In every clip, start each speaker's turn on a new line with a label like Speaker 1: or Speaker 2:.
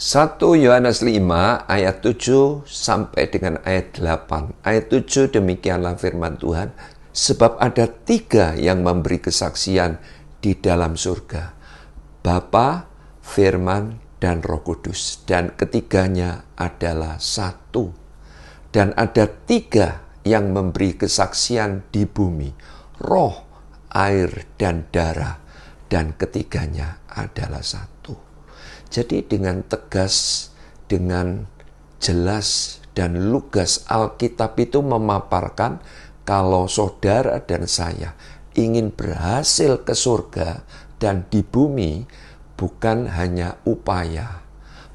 Speaker 1: 1 Yohanes 5 ayat 7 sampai dengan ayat 8. Ayat 7 demikianlah firman Tuhan. Sebab ada 3 yang memberi kesaksian di dalam surga. Bapa, Firman, dan Roh Kudus. Dan ketiganya adalah satu. Dan ada 3 yang memberi kesaksian di bumi. Roh, air, dan darah. Dan ketiganya adalah satu. Jadi dengan tegas, dengan jelas dan lugas Alkitab itu memaparkan kalau saudara dan saya ingin berhasil ke surga dan di bumi, bukan hanya upaya,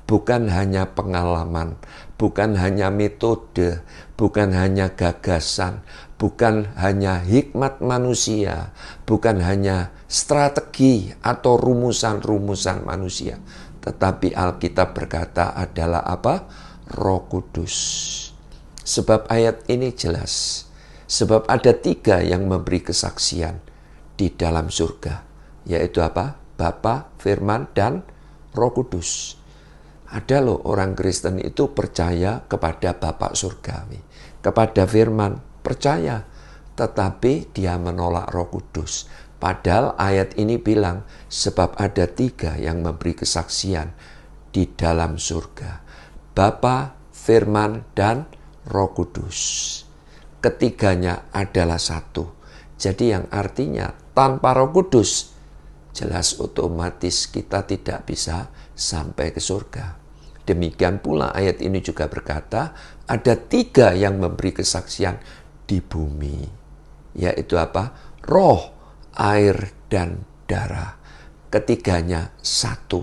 Speaker 1: bukan hanya pengalaman, bukan hanya metode, bukan hanya gagasan, bukan hanya hikmat manusia, bukan hanya strategi atau rumusan-rumusan manusia. Tetapi Alkitab berkata adalah apa? Roh Kudus. Sebab ayat ini jelas. Sebab ada 3 yang memberi kesaksian di dalam surga. Yaitu apa? Bapa, Firman, dan Roh Kudus. Ada loh orang Kristen itu percaya kepada Bapa surgawi. Kepada Firman, percaya. Tetapi dia menolak Roh Kudus. Padahal ayat ini bilang, sebab ada 3 yang memberi kesaksian di dalam surga. Bapa, Firman, dan Roh Kudus. Ketiganya adalah satu. Jadi yang artinya tanpa Roh Kudus, jelas otomatis kita tidak bisa sampai ke surga. Demikian pula ayat ini juga berkata, ada 3 yang memberi kesaksian di bumi. Yaitu apa? Roh, air, dan darah. Ketiganya satu.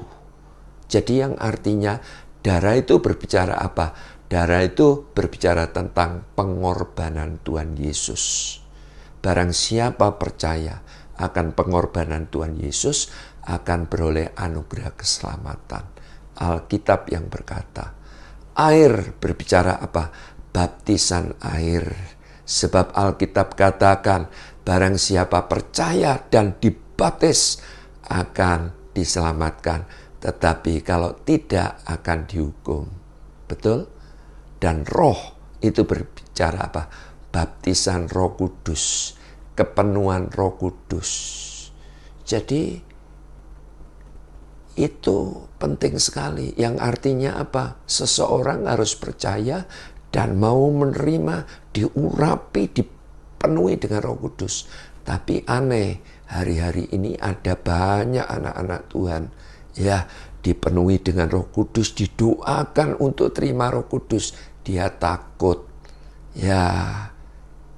Speaker 1: Jadi yang artinya darah itu berbicara apa? Darah itu berbicara tentang pengorbanan Tuhan Yesus. Barang siapa percaya akan pengorbanan Tuhan Yesus akan beroleh anugerah keselamatan. Alkitab yang berkata, air berbicara apa? Baptisan air. Sebab Alkitab katakan, barang siapa percaya dan dibaptis akan diselamatkan. Tetapi kalau tidak akan dihukum. Betul? Dan roh itu berbicara apa? Baptisan Roh Kudus. Kepenuhan Roh Kudus. Jadi itu penting sekali. Yang artinya apa? Seseorang harus percaya dan mau menerima, diurapi, dipenuhi dengan Roh Kudus. Tapi aneh, hari-hari ini ada banyak anak-anak Tuhan ya dipenuhi dengan Roh Kudus, didoakan untuk terima Roh Kudus. Dia takut. Ya,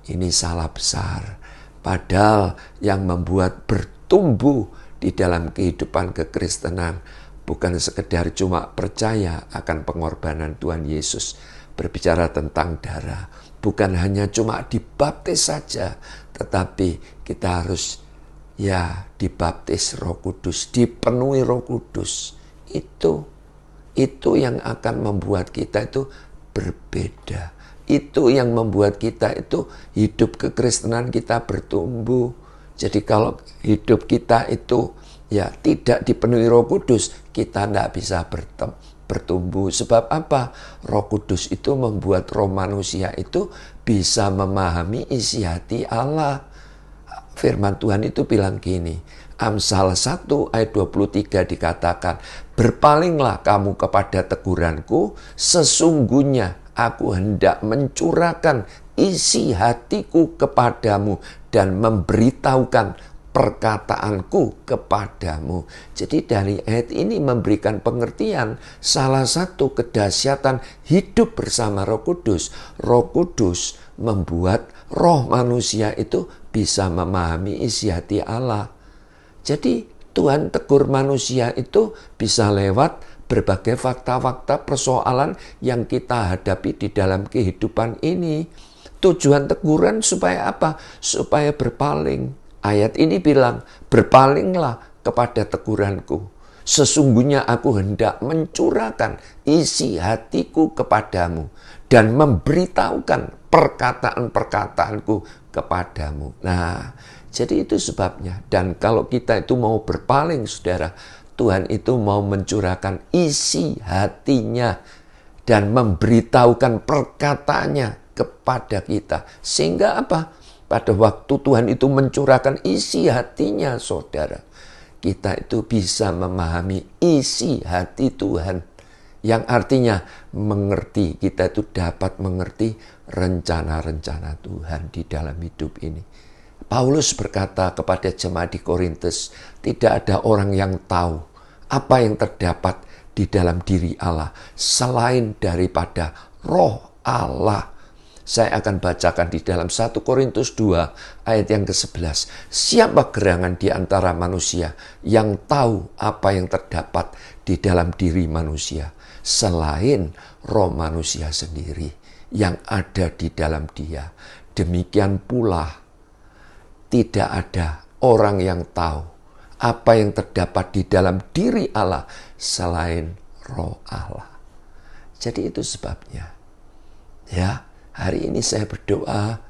Speaker 1: ini salah besar. Padahal yang membuat bertumbuh di dalam kehidupan kekristenan bukan sekedar cuma percaya akan pengorbanan Tuhan Yesus, berbicara tentang darah, bukan hanya cuma dibaptis saja, tetapi kita harus ya dibaptis Roh Kudus, dipenuhi Roh Kudus. Itu yang akan membuat kita itu berbeda. Itu yang membuat kita itu hidup kekristenan kita bertumbuh. Jadi kalau hidup kita itu ya tidak dipenuhi Roh Kudus, kita tidak bisa bertumbuh. Sebab apa? Roh Kudus itu membuat roh manusia itu bisa memahami isi hati Allah. Firman Tuhan itu bilang gini, Amsal 1 ayat 23 dikatakan, berpalinglah kamu kepada teguranku, sesungguhnya aku hendak mencurahkan isi hatiku kepadamu dan memberitahukan perkataanku kepadamu. Jadi dari ayat ini memberikan pengertian salah satu kedahsyatan hidup bersama Roh Kudus. Roh Kudus membuat roh manusia itu bisa memahami isi hati Allah. Jadi Tuhan tegur manusia itu bisa lewat berbagai fakta-fakta persoalan yang kita hadapi di dalam kehidupan ini. Tujuan teguran supaya apa? Supaya berpaling. Ayat ini bilang, berpalinglah kepada teguranku. Sesungguhnya aku hendak mencurahkan isi hatiku kepadamu dan memberitahukan perkataan-perkataanku kepadamu. Nah, jadi itu sebabnya. Dan kalau kita itu mau berpaling, saudara, Tuhan itu mau mencurahkan isi hatinya dan memberitahukan perkataannya kepada kita. Sehingga apa? Pada waktu Tuhan itu mencurahkan isi hatinya, saudara, kita itu bisa memahami isi hati Tuhan. Yang artinya mengerti, kita itu dapat mengerti rencana-rencana Tuhan di dalam hidup ini. Paulus berkata kepada jemaat di Korintus, tidak ada orang yang tahu apa yang terdapat di dalam diri Allah selain daripada Roh Allah. Saya akan bacakan di dalam 1 Korintus 2 ayat yang ke-11. Siapa gerangan di antara manusia yang tahu apa yang terdapat di dalam diri manusia selain roh manusia sendiri yang ada di dalam dia. Demikian pula tidak ada orang yang tahu apa yang terdapat di dalam diri Allah selain roh Allah. Jadi itu sebabnya. Ya, hari ini saya berdoa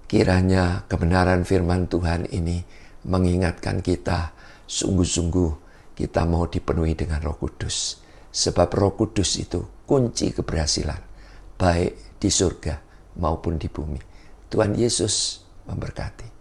Speaker 1: kiranya kebenaran firman Tuhan ini mengingatkan kita sungguh-sungguh kita mau dipenuhi dengan Roh Kudus. Sebab Roh Kudus itu kunci keberhasilan baik di surga maupun di bumi. Tuhan Yesus memberkati.